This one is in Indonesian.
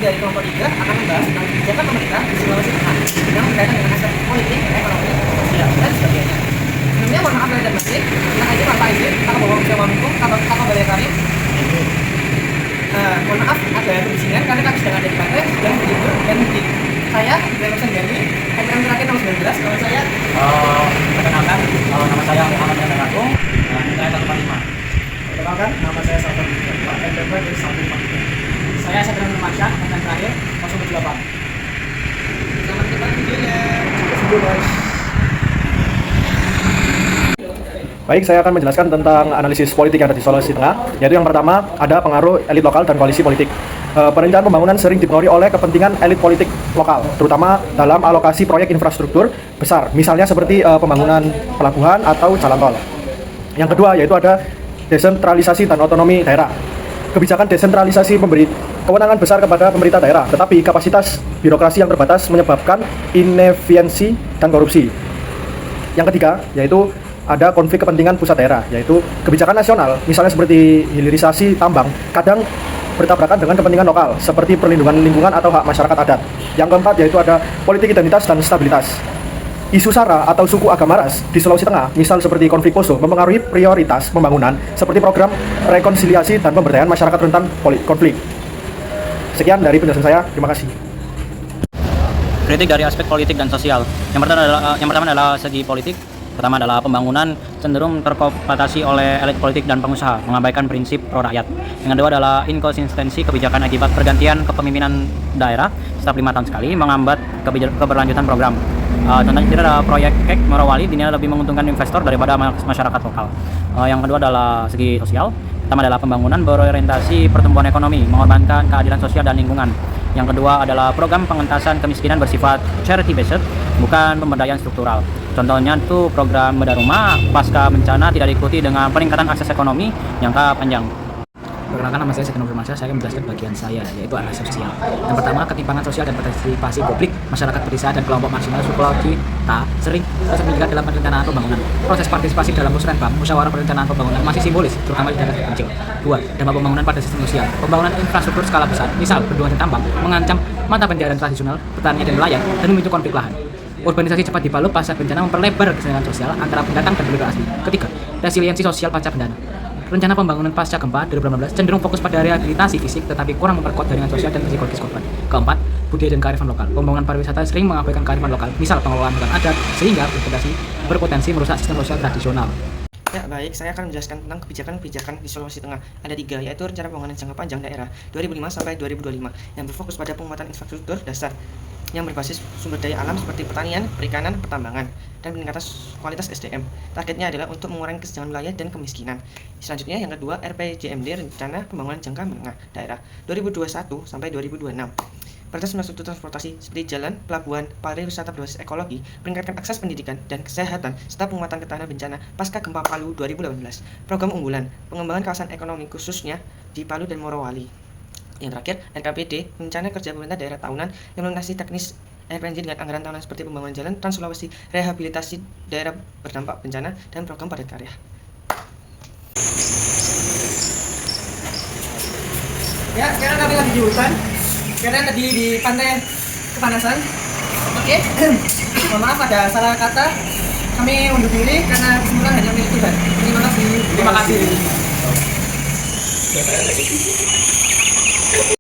dari kelompok 3 akan membahas tentang kebijakan pemerintah di Sulawesi Tengah yang berkaitan dengan aspek politik, ekonomi, sosial, dan sebagainya. Sebelumnya mohon maaf lahir dan batin. Nah, ini Bapak Izin, Kakak Bawa Museum Mangkung, Kakak Balai Karim. Mohon maaf agak kebisingan karena kami sedang ada di pantai, sedang berlibur dan mudik. Saya Ibrahim Sanjani, NPM terakhir nomor 19. Kalau saya Perkenalkan, nama saya Muhammad Yandan Agung, nilai 145. Perkenalkan, nama saya Salman Pak NPM dari 145. Saya Sadran Nurmansyah, NPM terakhir 078. selamat datang videonya. Sampai guys. Baik, saya akan menjelaskan tentang analisis politik yang ada di Sulawesi Tengah, yaitu yang pertama ada pengaruh elit lokal dan koalisi politik. Perencanaan pembangunan sering dipengaruhi oleh kepentingan elit politik lokal, terutama dalam alokasi proyek infrastruktur besar, misalnya seperti pembangunan pelabuhan atau jalan tol. Yang kedua yaitu ada desentralisasi dan otonomi daerah. Kebijakan desentralisasi memberi kewenangan besar kepada pemerintah daerah, tetapi kapasitas birokrasi yang terbatas menyebabkan inefisiensi dan korupsi. Yang ketiga yaitu ada konflik kepentingan pusat daerah, yaitu kebijakan nasional, misalnya seperti hilirisasi tambang, kadang bertabrakan dengan kepentingan lokal, seperti perlindungan lingkungan atau hak masyarakat adat. Yang keempat yaitu ada politik identitas dan stabilitas. Isu SARA atau suku agama ras di Sulawesi Tengah, misal seperti konflik Poso, mempengaruhi prioritas pembangunan seperti program rekonsiliasi dan pemberdayaan masyarakat rentan konflik. Sekian dari penjelasan saya, terima kasih. Kritik dari aspek politik dan sosial. Yang pertama adalah segi politik. Pertama adalah pembangunan cenderung terkooptasi oleh elit politik dan pengusaha, mengabaikan prinsip pro rakyat. Yang kedua adalah inkonsistensi kebijakan akibat pergantian kepemimpinan daerah setiap 5 tahun sekali, menghambat keberlanjutan program. Contohnya ada proyek KEK Morowali dinilai lebih menguntungkan investor daripada masyarakat lokal. Yang kedua adalah segi sosial. Pertama adalah pembangunan berorientasi pertumbuhan ekonomi, mengorbankan keadilan sosial dan lingkungan. Yang kedua adalah program pengentasan kemiskinan bersifat charity based, bukan pemberdayaan struktural. Contohnya itu program bedah rumah pasca bencana tidak diikuti dengan peningkatan akses ekonomi jangka panjang. Perkenalkan, nama saya Sadran Nurmansyah. Saya akan menjelaskan bagian saya, yaitu analisis sosial. Yang pertama, ketimpangan sosial dan partisipasi publik masyarakat pedesaan dan kelompok marginal suku laut kita sering terlibat dalam perencanaan pembangunan. Proses partisipasi dalam musrenbang, musyawarah perencanaan pembangunan masih simbolis, terutama di daerah terpencil. 2. Dampak pembangunan pada sistem sosial. Pembangunan infrastruktur skala besar, misal bendungan dan tambang, mengancam mata pencaharian tradisional, petani dan nelayan, dan memicu konflik lahan. Urbanisasi cepat di Palu pasca bencana memperlebar kesenjangan sosial antara pendatang dan penduduk asli. Ketiga, resiliensi sosial pasca bencana. Rencana pembangunan pasca gempa 2016 cenderung fokus pada rehabilitasi fisik tetapi kurang memperkuat jaringan sosial dan psikologis korban. Keempat, budaya dan kearifan lokal. Pembangunan pariwisata sering mengabaikan kearifan lokal, misal pengelolaan hutan adat, sehingga berpotensi merusak sistem sosial tradisional. Ya, baik, saya akan menjelaskan tentang kebijakan-kebijakan di Sulawesi Tengah. Ada 3, yaitu rencana pembangunan jangka panjang daerah 2005 sampai 2025 yang berfokus pada penguatan infrastruktur dasar yang berbasis sumber daya alam seperti pertanian, perikanan, pertambangan, dan peningkatan kualitas SDM. Targetnya adalah untuk mengurangi kesenjangan wilayah dan kemiskinan. Selanjutnya, yang kedua, RPJMD, Rencana Pembangunan Jangka Menengah Daerah 2021 sampai 2026. Prioritas infrastruktur transportasi seperti jalan, pelabuhan, pariwisata berbasis ekologi, meningkatkan akses pendidikan dan kesehatan, serta penguatan ketahanan bencana pasca gempa Palu 2018. Program unggulan, pengembangan kawasan ekonomi khususnya di Palu dan Morowali. Yang terakhir, RKPD, Rencana Kerja Pemerintah Daerah Tahunan, implementasi teknis RPNJ dengan anggaran tahunan seperti pembangunan jalan Trans Sulawesi, rehabilitasi daerah berdampak bencana, dan program padat karya. Ya, sekarang kami lagi di hutan. Karena tadi di pantai kepanasan. Oke, mohon maaf ada salah kata. Kami undur diri karena kesimpulan hanya milik Tuhan. Terima kasih. Terima kasih.